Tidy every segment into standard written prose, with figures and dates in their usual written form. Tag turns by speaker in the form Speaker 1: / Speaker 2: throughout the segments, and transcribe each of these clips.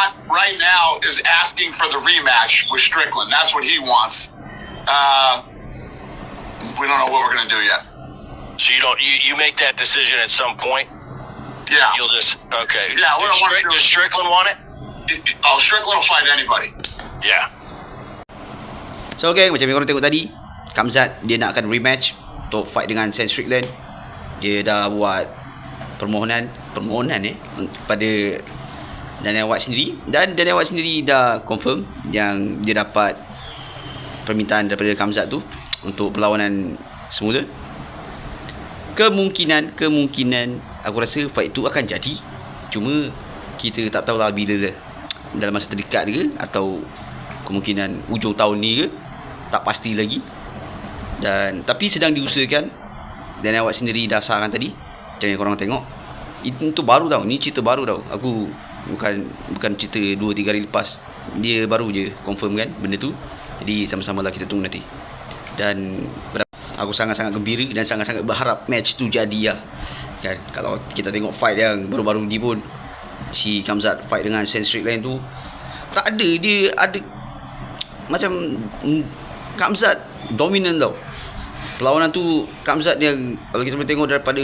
Speaker 1: Kamzat right now is asking for the rematch with Strickland. That's what he wants. We don't know what we're gonna do yet.
Speaker 2: So you make that decision at some point?
Speaker 1: Yeah.
Speaker 2: You'll just okay.
Speaker 1: Yeah.
Speaker 2: Does Strickland want it?
Speaker 1: Oh, Strickland will fight anybody.
Speaker 2: Yeah.
Speaker 3: So okay, macam yang korang tengok tadi, Kamzat dia nak akan rematch untuk fight dengan Sam Strickland. Dia dah buat permohonan kepada Dana White sendiri, dan Dana White sendiri dah confirm yang dia dapat permintaan daripada Kamzat tu untuk perlawanan semula. Kemungkinan aku rasa fight tu akan jadi, cuma kita tak tahulah bila dah, dalam masa terdekat ke atau kemungkinan hujung tahun ni ke, tak pasti lagi. Dan tapi sedang diusahakan. Dana White sendiri dah sahkan tadi, macam yang korang tengok, itu baru tau, ni cerita baru tau. Aku bukan cerita 2-3 hari lepas, dia baru je confirm kan benda tu. Jadi sama-sama lah kita tunggu nanti. Dan aku sangat-sangat gembira dan sangat-sangat berharap match tu jadi lah kan. Kalau kita tengok fight yang baru-baru ni pun, si Kamzat fight dengan Sam Strickland tu, tak ada, dia ada macam Kamzat dominan tau. Perlawanan tu Kamzat yang, kalau kita boleh tengok daripada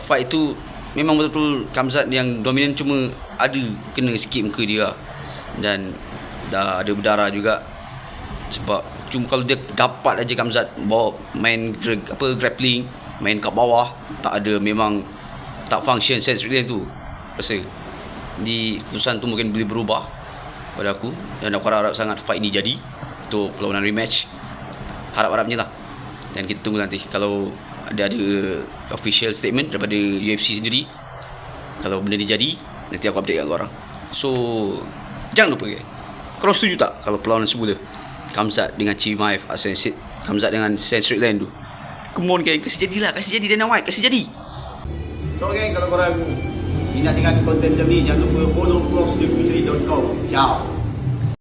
Speaker 3: fight tu, memang betul-betul Kamzat yang dominan, cuma ada kena sikit muka dia lah. Dan dah ada berdarah juga. Sebab cuma kalau dia dapat aja Kamzat bawa main grappling, main kat bawah, tak ada, memang tak function Sam Strickland tu. Rasa di keputusan tu mungkin boleh berubah pada aku. Dan aku harap sangat fight ni jadi untuk perlawanan rematch. Harap-harapnya lah. Dan kita tunggu nanti kalau ada official statement daripada UFC sendiri. Kalau benda ni jadi, nanti aku update kat korang. So jangan lupa guys, korang setuju tak kalau perlawanan semula Kamzat dengan Chimaev, Kamzat dengan Sam Strickland tu? Come on guys, kasih jadilah, kasih jadi Dana White, kasih jadi. So guys, kalau korang minat dengan konten macam ni, jangan lupa follow vlogstheputeri.com. Ciao.